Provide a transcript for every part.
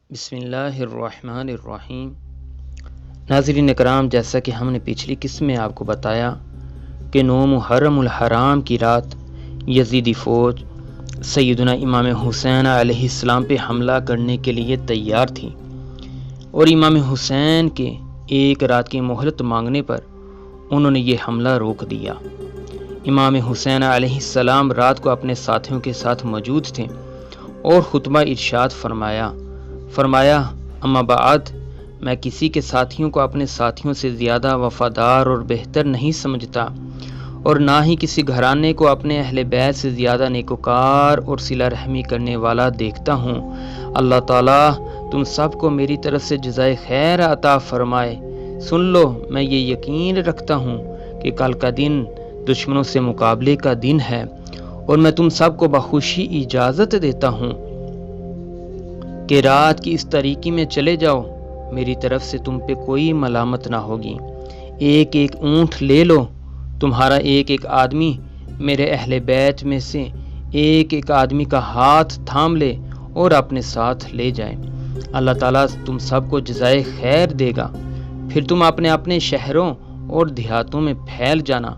بسم اللہ الرحمن الرحیم۔ ناظرین اکرام، جیسا کہ ہم نے پچھلی قسم میں آپ کو بتایا کہ 9 محرم الحرام کی رات یزیدی فوج سیدنا امام حسین علیہ السلام پہ حملہ کرنے کے لیے تیار تھی، اور امام حسین کے ایک رات کی مہلت مانگنے پر انہوں نے یہ حملہ روک دیا۔ امام حسین علیہ السلام رات کو اپنے ساتھیوں کے ساتھ موجود تھے اور خطبہ ارشاد فرمایا اما بعد، میں کسی کے ساتھیوں کو اپنے ساتھیوں سے زیادہ وفادار اور بہتر نہیں سمجھتا، اور نہ ہی کسی گھرانے کو اپنے اہل بیت سے زیادہ نیکوکار اور صلہ رحمی کرنے والا دیکھتا ہوں۔ اللہ تعالیٰ تم سب کو میری طرف سے جزائے خیر عطا فرمائے۔ سن لو، میں یہ یقین رکھتا ہوں کہ کل کا دن دشمنوں سے مقابلے کا دن ہے، اور میں تم سب کو بخوشی اجازت دیتا ہوں کہ رات کی اس تاریکی میں چلے جاؤ، میری طرف سے تم پہ کوئی ملامت نہ ہوگی۔ ایک ایک اونٹ لے لو، تمہارا ایک ایک آدمی میرے اہل بیت میں سے ایک ایک آدمی کا ہاتھ تھام لے اور اپنے ساتھ لے جائے۔ اللہ تعالیٰ تم سب کو جزائے خیر دے گا، پھر تم اپنے اپنے شہروں اور دیہاتوں میں پھیل جانا،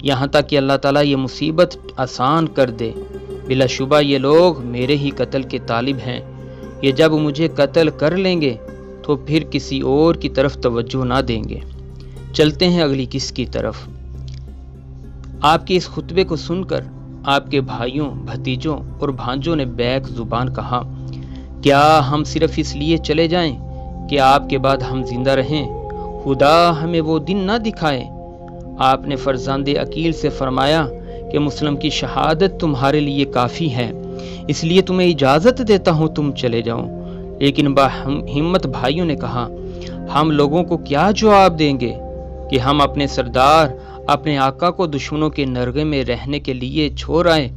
یہاں تک کہ اللہ تعالیٰ یہ مصیبت آسان کر دے۔ بلا شبہ یہ لوگ میرے ہی قتل کے طالب ہیں، یہ جب مجھے قتل کر لیں گے تو پھر کسی اور کی طرف توجہ نہ دیں گے۔ چلتے ہیں اگلی قسط کی طرف۔ آپ کے اس خطبے کو سن کر آپ کے بھائیوں، بھتیجوں اور بھانجوں نے بیک زبان کہا، کیا ہم صرف اس لیے چلے جائیں کہ آپ کے بعد ہم زندہ رہیں؟ خدا ہمیں وہ دن نہ دکھائے۔ آپ نے فرزند عقیل سے فرمایا کہ مسلم کی شہادت تمہارے لیے کافی ہے، اس لیے تمہیں اجازت دیتا ہوں تم چلے جاؤ۔ لیکن ہمت بھائیوں نے کہا، ہم لوگوں کو کیا جواب دیں گے کہ ہم اپنے سردار، اپنے آقا کو دشمنوں کے نرغے میں رہنے کے لیے چھوڑ آئے؟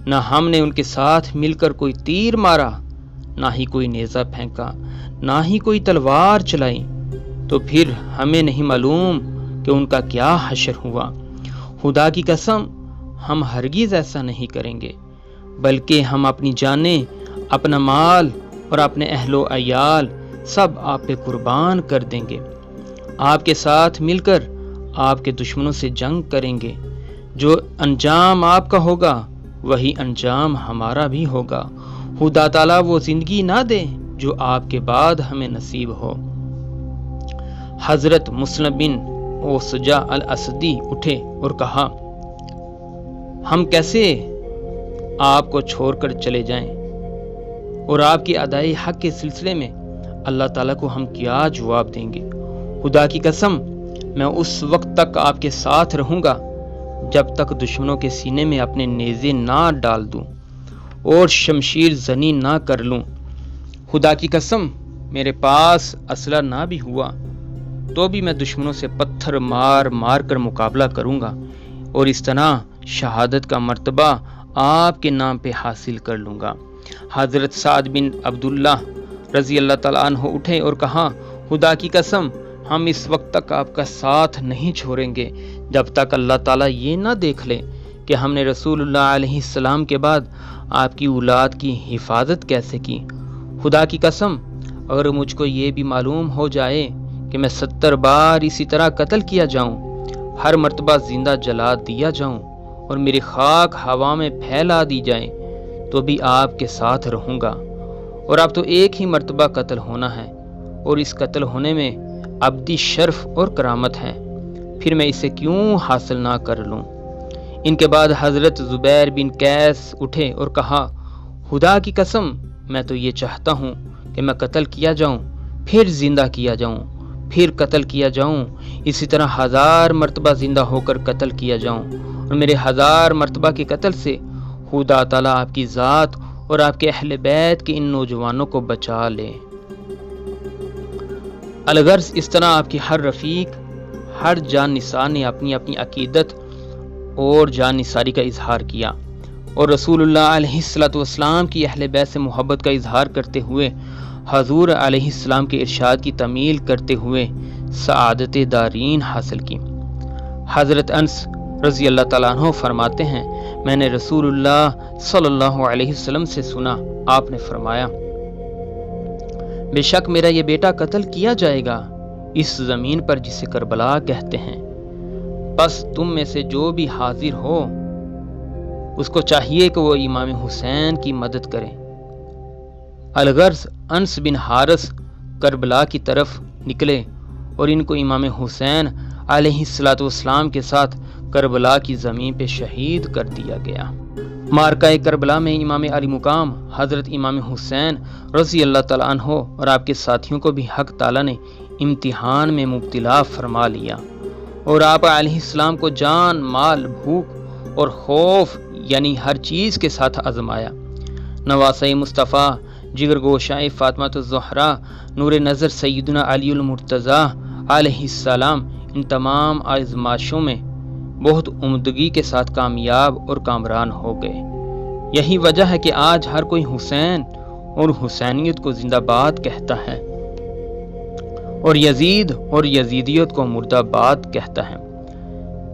نہ ہم نے ان کے ساتھ مل کر کوئی تیر مارا، نہ ہی کوئی نیزہ پھینکا، نہ ہی کوئی تلوار چلائی، تو پھر ہمیں نہیں معلوم کہ ان کا کیا حشر ہوا۔ خدا کی قسم، ہم ہرگز ایسا نہیں کریں گے، بلکہ ہم اپنی جانیں، اپنا مال اور اپنے اہل و عیال سب آپ پہ قربان کر دیں گے۔ آپ کے ساتھ مل کر آپ کے دشمنوں سے جنگ کریں گے۔ جو انجام آپ کا ہوگا وہی انجام ہمارا بھی ہوگا۔ خدا تعالیٰ وہ زندگی نہ دے جو آپ کے بعد ہمیں نصیب ہو۔ حضرت مسلم بن اوسجا الاسدی اٹھے اور کہا، ہم کیسے آپ کو چھوڑ کر چلے جائیں، اور آپ کی ادائی حق کے سلسلے میں اللہ تعالیٰ کو ہم کیا جواب دیں گے؟ خدا کی قسم، میں اس وقت تک آپ کے ساتھ رہوں گا جب تک دشمنوں کے سینے میں اپنے نیزے نہ ڈال دوں اور شمشیر زنی نہ کر لوں۔ خدا کی قسم، میرے پاس اسلحہ نہ بھی ہوا تو بھی میں دشمنوں سے پتھر مار مار کر مقابلہ کروں گا، اور اس طرح شہادت کا مرتبہ آپ کے نام پہ حاصل کر لوں گا۔ حضرت سعد بن عبداللہ رضی اللہ تعالیٰ عنہ اٹھے اور کہا، خدا کی قسم، ہم اس وقت تک آپ کا ساتھ نہیں چھوڑیں گے جب تک اللہ تعالیٰ یہ نہ دیکھ لے کہ ہم نے رسول اللہ علیہ السلام کے بعد آپ کی اولاد کی حفاظت کیسے کی۔ خدا کی قسم، اگر مجھ کو یہ بھی معلوم ہو جائے کہ میں 70 بار اسی طرح قتل کیا جاؤں، ہر مرتبہ زندہ جلا دیا جاؤں اور میری خاک ہوا میں پھیلا دی جائے، تو بھی آپ کے ساتھ رہوں گا۔ اور اب تو ایک ہی مرتبہ قتل ہونا ہے، اور اس قتل ہونے میں ابدی شرف اور کرامت ہے، پھر میں اسے کیوں حاصل نہ کر لوں۔ ان کے بعد حضرت زبیر بن قیس اٹھے اور کہا، خدا کی قسم، میں تو یہ چاہتا ہوں کہ میں قتل کیا جاؤں، پھر زندہ کیا جاؤں، پھر قتل کیا جاؤں، اسی طرح 1000 مرتبہ زندہ ہو کر قتل کیا جاؤں، اور میرے 1000 مرتبہ کے قتل سے خدا تعالیٰ آپ کی ذات اور آپ کے اہل بیت کے ان نوجوانوں کو بچا لے۔ الغرض اس طرح آپ کی ہر رفیق، ہر جان نثار نے اپنی اپنی عقیدت اور جان نثاری کا اظہار کیا، اور رسول اللہ علیہ السلام کی اہل بیت سے محبت کا اظہار کرتے ہوئے حضور علیہ السلام کے ارشاد کی تعمیل کرتے ہوئے سعادت دارین حاصل کی۔ حضرت انس رضی اللہ تعالیٰ عنہ فرماتے ہیں، میں نے رسول اللہ صلی اللہ علیہ وسلم سے سنا، آپ نے فرمایا، بے شک میرا یہ بیٹا قتل کیا جائے گا اس زمین پر جسے کربلا کہتے ہیں، بس تم میں سے جو بھی حاضر ہو اس کو چاہیے کہ وہ امام حسین کی مدد کرے۔ الغرض انس بن حارث کربلا کی طرف نکلے اور ان کو امام حسین علیہ السلام کے ساتھ کربلا کی زمین پہ شہید کر دیا گیا۔ معرکہ کربلا میں امام علی مقام حضرت امام حسین رضی اللہ تعالیٰ عنہ اور آپ کے ساتھیوں کو بھی حق تعالیٰ نے امتحان میں مبتلا فرما لیا اور آپ علیہ السلام کو جان، مال، بھوک اور خوف یعنی ہر چیز کے ساتھ آزمایا۔ نواسۂ مصطفیٰ، جگر گوشائے فاطمہ الزہرا، نور نظر سیدنا علی المرتضیٰ علیہ السلام ان تمام آزمائشوں میں بہت عمدگی کے ساتھ کامیاب اور کامران ہو گئے۔ یہی وجہ ہے کہ آج ہر کوئی حسین اور حسینیت کو زندہ باد کہتا ہے اور یزید اور یزیدیت کو مردہ باد کہتا ہے۔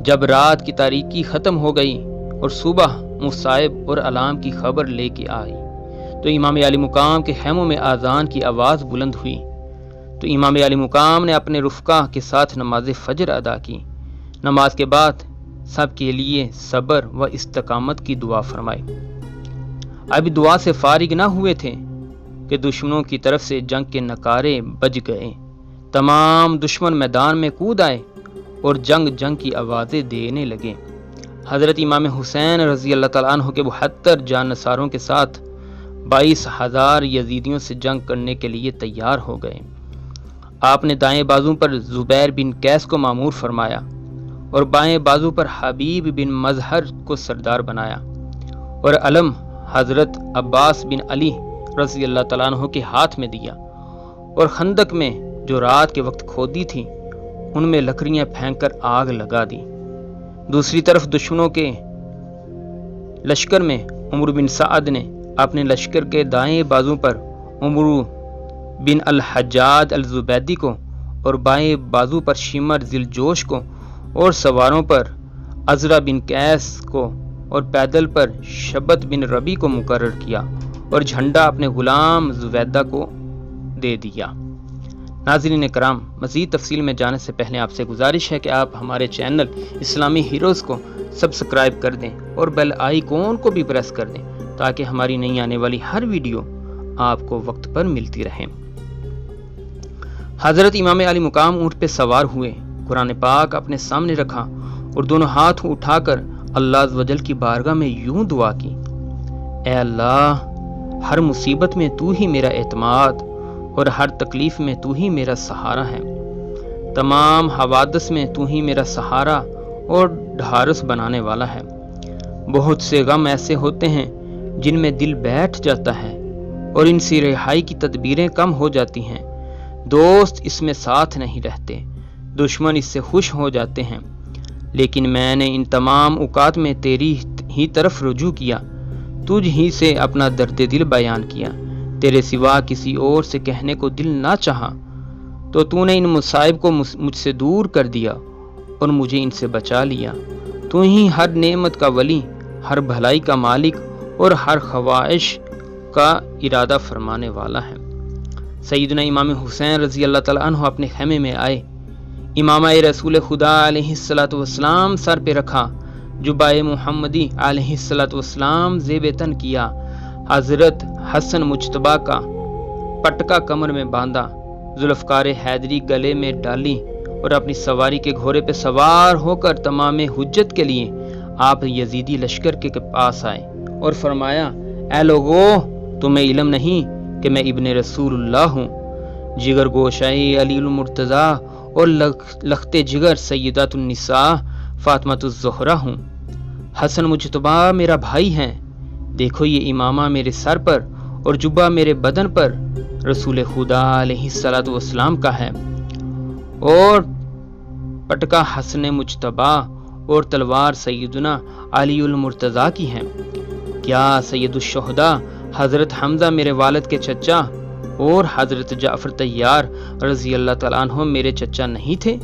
جب رات کی تاریکی ختم ہو گئی اور صبح مصائب اور علام کی خبر لے کے آئی تو امام علی مقام کے خیموں میں اذان کی آواز بلند ہوئی تو امام علی مقام نے اپنے رفقا کے ساتھ نماز فجر ادا کی۔ نماز کے بعد سب کے لیے صبر و استقامت کی دعا فرمائی۔ ابھی دعا سے فارغ نہ ہوئے تھے کہ دشمنوں کی طرف سے جنگ کے نعرے بج گئے۔ تمام دشمن میدان میں کود آئے اور جنگ کی آوازیں دینے لگے۔ حضرت امام حسین رضی اللہ تعالیٰ عنہ کے 72 جانصاروں کے ساتھ 22,000 یزیدیوں سے جنگ کرنے کے لیے تیار ہو گئے۔ آپ نے دائیں بازو پر زبیر بن قیس کو مامور فرمایا اور بائیں بازو پر حبیب بن مظہر کو سردار بنایا اور علم حضرت عباس بن علی رضی اللہ تعالیٰ عنہ کے ہاتھ میں دیا اور خندق میں جو رات کے وقت کھودی تھی ان میں لکڑیاں پھینک کر آگ لگا دی۔ دوسری طرف دشمنوں کے لشکر میں عمر بن سعد نے اپنے لشکر کے دائیں بازو پر عمر بن الحجاج الزبیدی کو اور بائیں بازو پر شمر ذی الجوش کو اور سواروں پر عزرا بن قیس کو اور پیدل پر شبت بن ربی کو مقرر کیا اور جھنڈا اپنے غلام زبیدہ کو دے دیا۔ ناظرین کرام، مزید تفصیل میں جانے سے پہلے آپ سے گزارش ہے کہ آپ ہمارے چینل اسلامی ہیروز کو سبسکرائب کر دیں اور بیل آئیکن کو بھی پریس کر دیں تاکہ ہماری نئی آنے والی ہر ویڈیو آپ کو وقت پر ملتی رہے۔ حضرت امام علی مقام اونٹ پہ سوار ہوئے، قرآن پاک اپنے سامنے رکھا اور دونوں ہاتھ اٹھا کر اللہ عز و جل کی بارگاہ میں یوں دعا کی: اے اللہ، ہر مصیبت میں تو ہی میرا اعتماد اور ہر تکلیف میں تو ہی میرا سہارا ہے، تمام حوادث میں تو ہی میرا سہارا اور ڈھارس بنانے والا ہے۔ بہت سے غم ایسے ہوتے ہیں جن میں دل بیٹھ جاتا ہے اور ان سے رہائی کی تدبیریں کم ہو جاتی ہیں، دوست اس میں ساتھ نہیں رہتے، دشمن اس سے خوش ہو جاتے ہیں، لیکن میں نے ان تمام اوقات میں تیری ہی طرف رجوع کیا، تجھ ہی سے اپنا درد دل بیان کیا، تیرے سوا کسی اور سے کہنے کو دل نہ چاہا، تو نے ان مصائب کو مجھ سے دور کر دیا اور مجھے ان سے بچا لیا۔ تو ہی ہر نعمت کا ولی، ہر بھلائی کا مالک اور ہر خواہش کا ارادہ فرمانے والا ہے۔ سیدنا امام حسین رضی اللہ تعالیٰ عنہ اپنے خیمے میں آئے، امامہ رسول خدا علیہ السلام سر پہ رکھا، جبائے محمدی علیہ السلام زیب تن کیا، حضرت حسن مجتبیٰ کا پٹکا کمر میں باندھا، ذوالفقار حیدری گلے میں ڈالی اور اپنی سواری کے گھوڑے پہ سوار ہو کر تمام حجت کے لیے آپ یزیدی لشکر کے پاس آئے اور فرمایا: اے لوگو، تمہیں علم نہیں کہ میں ابن رسول اللہ ہوں، جگر گوشائی علی المرتضیٰ اور لخت جگر سیدات النساء فاطمہ الزہرا ہوں۔ حسن مجتبیٰ میرا بھائی ہے، دیکھو یہ امامہ میرے سر پر اور جبہ میرے بدن پر رسول خدا علیہ السلام کا ہے، اور پٹکا حسن مجتبیٰ اور تلوار سیدنا علی المرتضیٰ کی ہے۔ کیا سید الشہداء حضرت حمزہ میرے والد کے چچا اور حضرت جعفر طیار رضی اللہ تعالیٰ عنہ میرے چچا نہیں تھے؟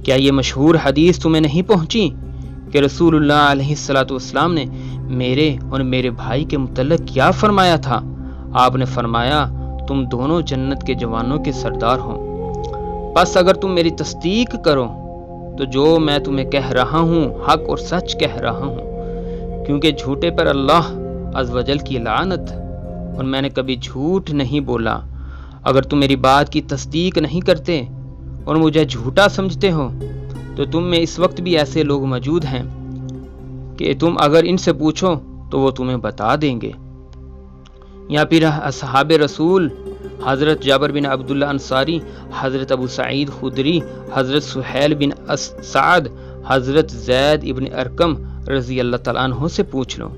کیا یہ مشہور حدیث تمہیں نہیں پہنچی کہ رسول اللہ علیہ السلام نے میرے اور میرے بھائی کے متعلق کیا فرمایا تھا؟ آپ نے فرمایا: تم دونوں جنت کے جوانوں کے سردار ہو۔ بس اگر تم میری تصدیق کرو تو جو میں تمہیں کہہ رہا ہوں حق اور سچ کہہ رہا ہوں، کیونکہ جھوٹے پر اللہ عز و جل کی لعنت، اور میں نے کبھی جھوٹ نہیں بولا۔ اگر تم میری بات کی تصدیق نہیں کرتے اور مجھے جھوٹا سمجھتے ہو تو تم میں اس وقت بھی ایسے لوگ موجود ہیں کہ تم اگر ان سے پوچھو تو وہ تمہیں بتا دیں گے۔ یا پھر اصحاب رسول حضرت جابر بن عبداللہ انصاری، حضرت ابو سعید خدری، حضرت سہیل بن سعد، حضرت زید ابن ارقم رضی اللہ تعالیٰ عنہ سے پوچھ لو،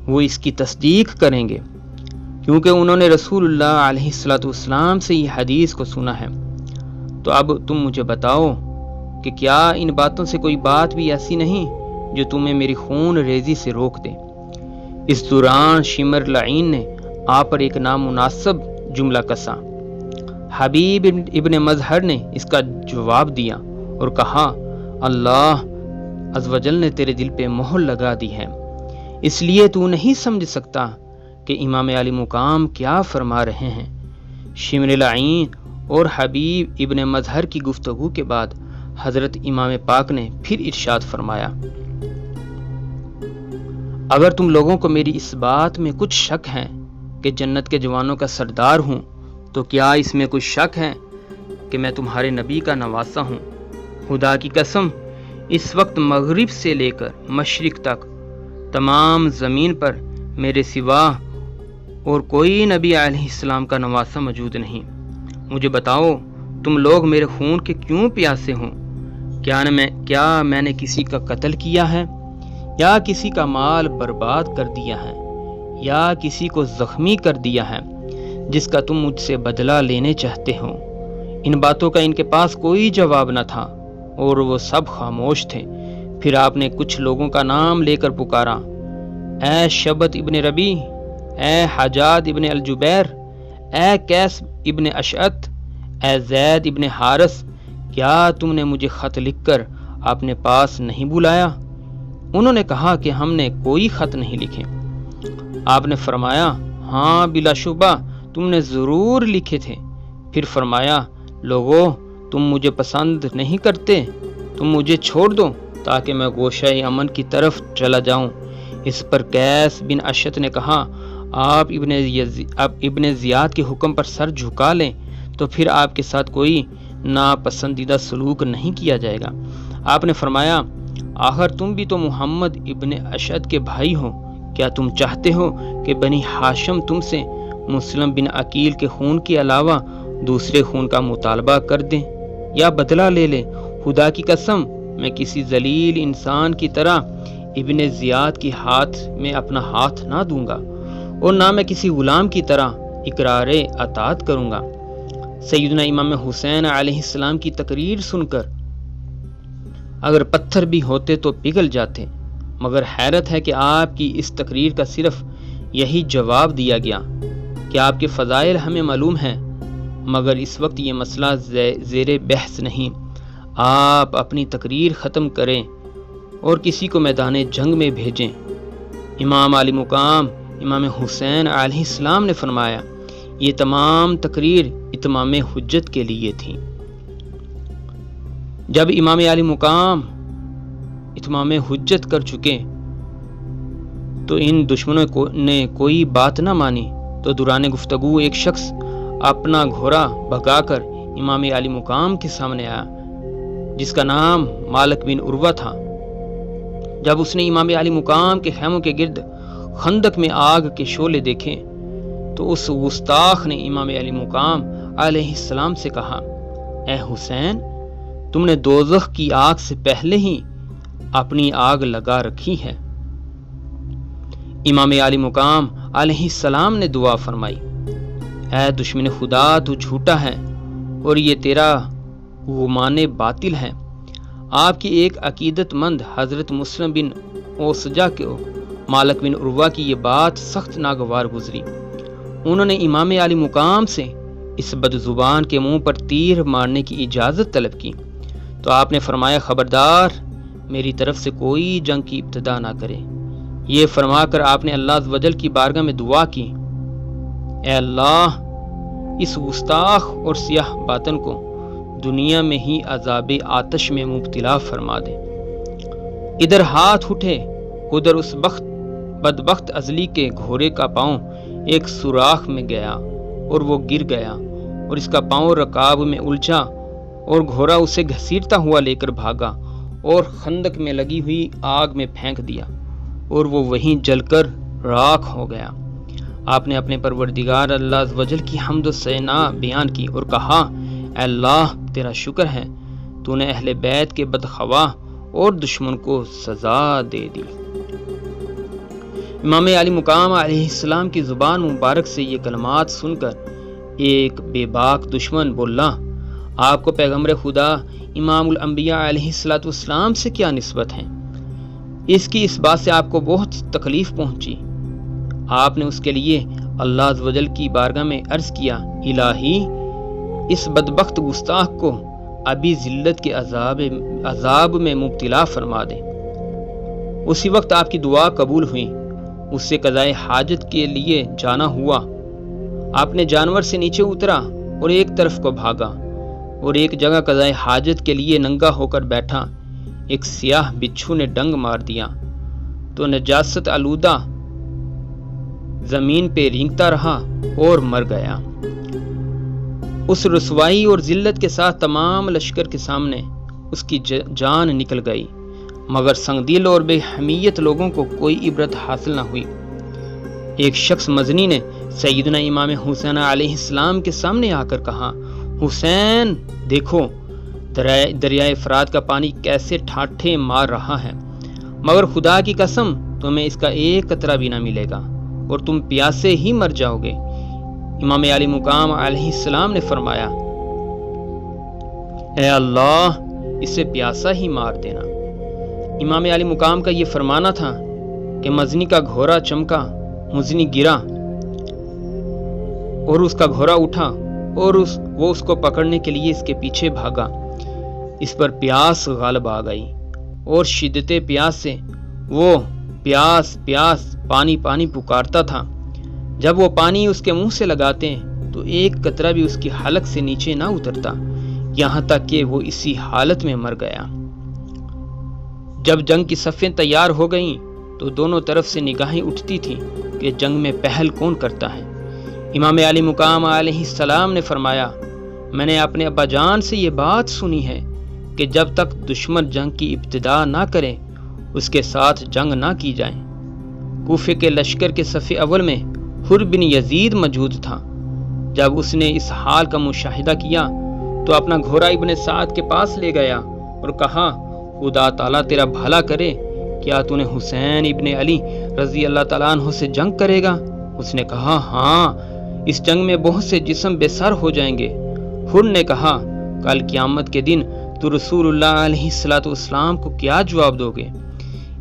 وہ اس کی تصدیق کریں گے، کیونکہ انہوں نے رسول اللہ علیہ السلام سے یہ حدیث کو سنا ہے۔ تو اب تم مجھے بتاؤ کہ کیا ان باتوں سے کوئی بات بھی ایسی نہیں جو تمہیں میری خون ریزی سے روک دے؟ اس دوران شمر لعین نے آپ پر ایک نامناسب جملہ کسا۔ حبیب ابن مظہر نے اس کا جواب دیا اور کہا، اللہ عز و جل نے تیرے دل پہ مہر لگا دی ہے، اس لیے تو نہیں سمجھ سکتا کہ امام علی مقام کیا فرما رہے ہیں۔ شمر لعین اور حبیب ابن مظہر کی گفتگو کے بعد حضرت امام پاک نے پھر ارشاد فرمایا، اگر تم لوگوں کو میری اس بات میں کچھ شک ہے کہ جنت کے جوانوں کا سردار ہوں، تو کیا اس میں کچھ شک ہے کہ میں تمہارے نبی کا نواسا ہوں؟ خدا کی قسم، اس وقت مغرب سے لے کر مشرق تک تمام زمین پر میرے سوا اور کوئی نبی علیہ السلام کا نواسا موجود نہیں۔ مجھے بتاؤ، تم لوگ میرے خون کے کیوں پیاسے ہوں؟ کیا میں نے کسی کا قتل کیا ہے، یا کسی کا مال برباد کر دیا ہے، یا کسی کو زخمی کر دیا ہے جس کا تم مجھ سے بدلہ لینے چاہتے ہو؟ ان باتوں کا ان کے پاس کوئی جواب نہ تھا اور وہ سب خاموش تھے۔ پھر آپ نے کچھ لوگوں کا نام لے کر پکارا، اے شبت ابن ربی، اے حجاد ابن الجبیر، اے قیس ابن اشعت، اے زید ابن حارث، کیا تم نے مجھے خط لکھ کر اپنے پاس نہیں بلایا؟ انہوں نے کہا کہ ہم نے کوئی خط نہیں لکھے۔ آپ نے فرمایا، ہاں بلا شبہ تم نے ضرور لکھے تھے۔ پھر فرمایا، لوگو تم مجھے پسند نہیں کرتے، تم مجھے چھوڑ دو تاکہ میں گوشہ امن کی طرف چلا جاؤں۔ اس پر قیس بن اشعت نے کہا، آپ ابن زیاد کے حکم پر سر جھکا لیں تو پھر آپ کے ساتھ کوئی ناپسندیدہ سلوک نہیں کیا جائے گا۔ آپ نے فرمایا، آخر تم بھی تو محمد ابن اشعت کے بھائی ہو، کیا تم چاہتے ہو کہ بنی ہاشم تم سے مسلم بن عقیل کے خون کے علاوہ دوسرے خون کا مطالبہ کر دیں یا بدلہ لے لیں؟ خدا کی قسم، میں کسی ذلیل انسان کی طرح ابن زیاد کے ہاتھ میں اپنا ہاتھ نہ دوں گا، اور نہ میں کسی غلام کی طرح اقرار اطاعت کروں گا۔ سیدنا امام حسین علیہ السلام کی تقریر سن کر اگر پتھر بھی ہوتے تو پگھل جاتے، مگر حیرت ہے کہ آپ کی اس تقریر کا صرف یہی جواب دیا گیا کہ آپ کے فضائل ہمیں معلوم ہیں، مگر اس وقت یہ مسئلہ زیر بحث نہیں۔ آپ اپنی تقریر ختم کریں اور کسی کو میدان جنگ میں بھیجیں۔ امام علی مقام امام حسین علیہ السلام نے فرمایا، یہ تمام تقریر اتمام حجت کے لیے تھی۔ جب امام علی مقام اتمام حجت کر چکے تو ان دشمنوں نے کوئی بات نہ مانی، تو دوران گفتگو ایک شخص اپنا گھوڑا بھگا کر امام علی مقام کے سامنے آیا، جس کا نام مالک بن عروہ تھا۔ جب اس نے امام علی مقام کے خیموں کے گرد خندق میں آگ کے شعلے دیکھے تو اس گستاخ نے امام علی مقام علیہ السلام سے کہا، اے حسین، تم نے دوزخ کی آگ سے پہلے ہی اپنی آگ لگا رکھی ہے۔ امام علی مقام علیہ السلام نے دعا فرمائی، اے دشمن خدا، تو جھوٹا ہے اور یہ تیرا گمان باطل ہے۔ آپ کی ایک عقیدت مند حضرت مسلم بن اوسجہ کو مالک بن عروہ کی یہ بات سخت ناگوار گزری۔ انہوں نے امام علی مقام سے اس بدزبان کے منہ پر تیر مارنے کی اجازت طلب کی، تو آپ نے فرمایا، خبردار، میری طرف سے کوئی جنگ کی ابتدا نہ کرے۔ یہ فرما کر آپ نے اللہ عز و جل کی بارگاہ میں دعا کی، اے اللہ، اس گستاخ اور سیاہ باطن کو دنیا میں ہی عذاب آتش میں مبتلا فرما دے۔ ادھر ہاتھ اٹھے، ادھر اس بدبخت ازلی کے گھوڑے کا پاؤں ایک سوراخ میں گیا اور وہ گر گیا، اور اس کا پاؤں رکاب میں الجھا، اور گھوڑا اسے گھسیٹتا ہوا لے کر بھاگا اور خندق میں لگی ہوئی آگ میں پھینک دیا، اور وہ وہیں جل کر راکھ ہو گیا۔ آپ نے اپنے پروردگار اللہ عز و جل کی حمد و ثنا بیان کی اور کہا، اے اللہ تیرا شکر ہے، تو نے اہل بیت کے بدخواہ اور دشمن کو سزا دے دی۔ امام علی مقام علیہ السلام کی زبان مبارک سے یہ کلمات سن کر ایک بے باک دشمن بولا، آپ کو پیغمبر خدا امام الانبیاء علیہ السلام سے کیا نسبت ہے؟ اس کی اس بات سے آپ کو بہت تکلیف پہنچی۔ آپ نے اس کے لیے اللہ عز و جل کی بارگاہ میں عرض کیا، الہی اس بدبخت گستاخ کو ابھی ذلت کے عذاب میں مبتلا فرما دے۔ اسی وقت آپ کی دعا قبول ہوئی، اس سے قضائے حاجت کے لیے جانا ہوا۔ آپ نے جانور سے نیچے اترا اور ایک طرف کو بھاگا، اور ایک جگہ قضائے حاجت کے لیے ننگا ہو کر بیٹھا۔ ایک سیاہ بچھو نے ڈنگ مار دیا تو نجاست آلودہ زمین پہ رینگتا رہا اور مر گیا۔ اس رسوائی اور ذلت کے ساتھ تمام لشکر کے سامنے اس کی جان نکل گئی، مگر سنگدل اور بے حمیت لوگوں کو کوئی عبرت حاصل نہ ہوئی۔ ایک شخص مزنی نے سیدنا امام حسین علیہ السلام کے سامنے آ کر کہا، حسین دیکھو دریائے فرات کا پانی کیسے ٹھاٹھے مار رہا ہے، مگر خدا کی قسم تمہیں اس کا ایک قطرہ بھی نہ ملے گا اور تم پیاسے ہی مر جاؤ گے۔ امام علی مقام علیہ السلام نے فرمایا، اے اللہ اسے پیاسا ہی مار دینا۔ امام علی مقام کا یہ فرمانا تھا کہ مزنی کا گھوڑا چمکا، مزنی گرا اور اس کا گھوڑا اٹھا اور وہ اس کو پکڑنے کے لیے اس کے پیچھے بھاگا۔ اس پر پیاس غالب آ گئی اور شدت پیاس سے وہ پیاس پیاس پانی پانی پکارتا تھا۔ جب وہ پانی اس کے منہ سے لگاتے تو ایک قطرہ بھی اس کی حلق سے نیچے نہ اترتا، یہاں تک کہ وہ اسی حالت میں مر گیا۔ جب جنگ کی صفیں تیار ہو گئیں تو دونوں طرف سے نگاہیں اٹھتی تھیں کہ جنگ میں پہل کون کرتا ہے۔ امام علی مقام علیہ السلام نے فرمایا، میں نے اپنے ابا جان سے یہ بات سنی ہے کہ جب تک دشمن جنگ کی ابتدا نہ کرے اس کے ساتھ جنگ نہ کی جائے۔ کوفے کے لشکر کے صف اول میں حر بن یزید موجود تھا۔ جب اس نے اس حال کا مشاہدہ کیا تو اپنا گھوڑا ابن سعد کے پاس لے گیا اور کہا، خدا تعالیٰ تیرا بھلا کرے، کیا تو نے حسین ابن علی رضی اللہ تعالیٰ عنہ سے جنگ کرے گا؟ اس نے کہا، ہاں، اس جنگ میں بہت سے جسم بے سر ہو جائیں گے۔ حر نے کہا، کل قیامت کے دن تو رسول اللہ علیہ السلام کو کیا جواب دو گے؟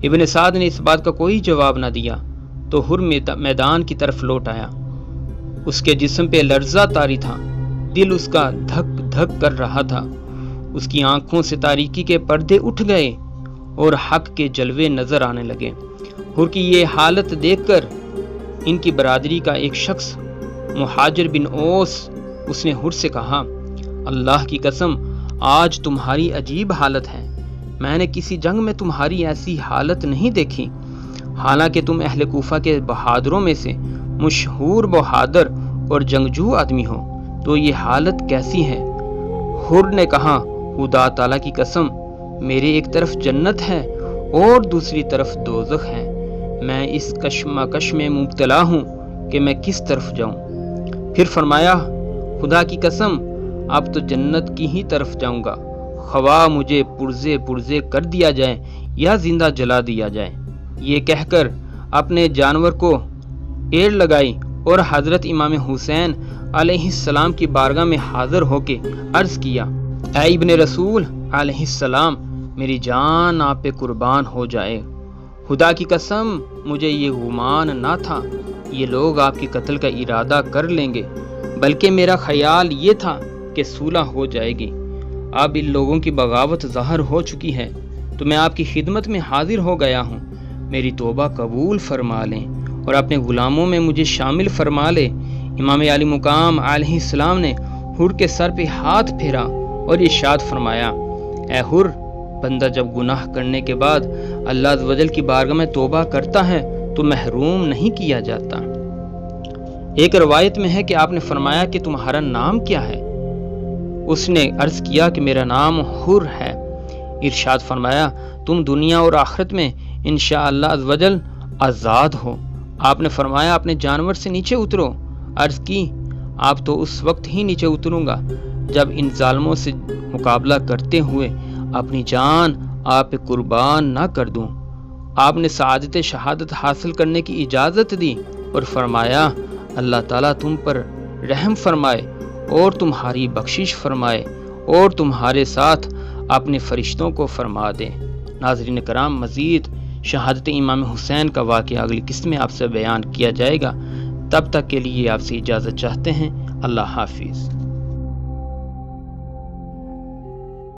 ابن سعد نے اس بات کا کوئی جواب نہ دیا تو حر میدان کی طرف لوٹ آیا۔ اس کے جسم پہ لرزہ طاری تھا، دل اس کا دھک دھک کر رہا تھا۔ اس کی آنکھوں سے تاریکی کے پردے اٹھ گئے اور حق کے جلوے نظر آنے لگے۔ حر کی یہ حالت دیکھ کر ان کی برادری کا ایک شخص مہاجر بن اوس، اس نے حر سے کہا، اللہ کی قسم آج تمہاری عجیب حالت ہے، میں نے کسی جنگ میں تمہاری ایسی حالت نہیں دیکھی، حالانکہ تم اہل کوفہ کے بہادروں میں سے مشہور بہادر اور جنگجو آدمی ہو، تو یہ حالت کیسی ہے؟ حر نے کہا، خدا تعالیٰ کی قسم میرے ایک طرف جنت ہے اور دوسری طرف دوزخ ہے، میں اس کشمکش میں مبتلا ہوں کہ میں کس طرف جاؤں۔ پھر فرمایا، خدا کی قسم اب تو جنت کی ہی طرف جاؤں گا، خواہ مجھے پرزے پرزے کر دیا جائے یا زندہ جلا دیا جائے۔ یہ کہہ کر اپنے جانور کو ایڑ لگائی اور حضرت امام حسین علیہ السلام کی بارگاہ میں حاضر ہو کے عرض کیا، اے ابن رسول علیہ السلام، میری جان آپ پہ قربان ہو جائے، خدا کی قسم مجھے یہ گمان نہ تھا یہ لوگ آپ کے قتل کا ارادہ کر لیں گے، بلکہ میرا خیال یہ تھا کہ صلح ہو جائے گی۔ اب ان لوگوں کی بغاوت ظاہر ہو چکی ہے تو میں آپ کی خدمت میں حاضر ہو گیا ہوں، میری توبہ قبول فرما لیں اور اپنے غلاموں میں مجھے شامل فرما لے۔ امام علی مقام علیہ السلام نے حر کے سر پہ ہاتھ پھیرا اور ارشاد فرمایا، اے حر، بندہ جب گناہ کرنے کے بعد اللہ عز و جل کی بارگاہ میں توبہ کرتا ہے تو محروم نہیں کیا جاتا۔ ایک روایت میں ہے کہ آپ نے فرمایا کہ تمہارا نام کیا ہے؟ اس نے عرض کیا کہ میرا نام حر ہے۔ ارشاد فرمایا، تم دنیا اور آخرت میں انشاءاللہ عز و جل آزاد ہو۔ آپ نے فرمایا، اپنے جانور سے نیچے اترو۔ عرض کی، آپ تو اس وقت ہی نیچے اتروں گا جب ان ظالموں سے مقابلہ کرتے ہوئے اپنی جان آپ پہ قربان نہ کر دوں۔ آپ نے سعادت شہادت حاصل کرنے کی اجازت دی اور فرمایا، اللہ تعالیٰ تم پر رحم فرمائے اور تمہاری بخشش فرمائے اور تمہارے ساتھ اپنے فرشتوں کو فرما دے۔ ناظرین کرام، مزید شہادت امام حسین کا واقعہ اگلی قسط میں آپ سے بیان کیا جائے گا۔ تب تک کے لیے آپ سے اجازت چاہتے ہیں۔ اللہ حافظ۔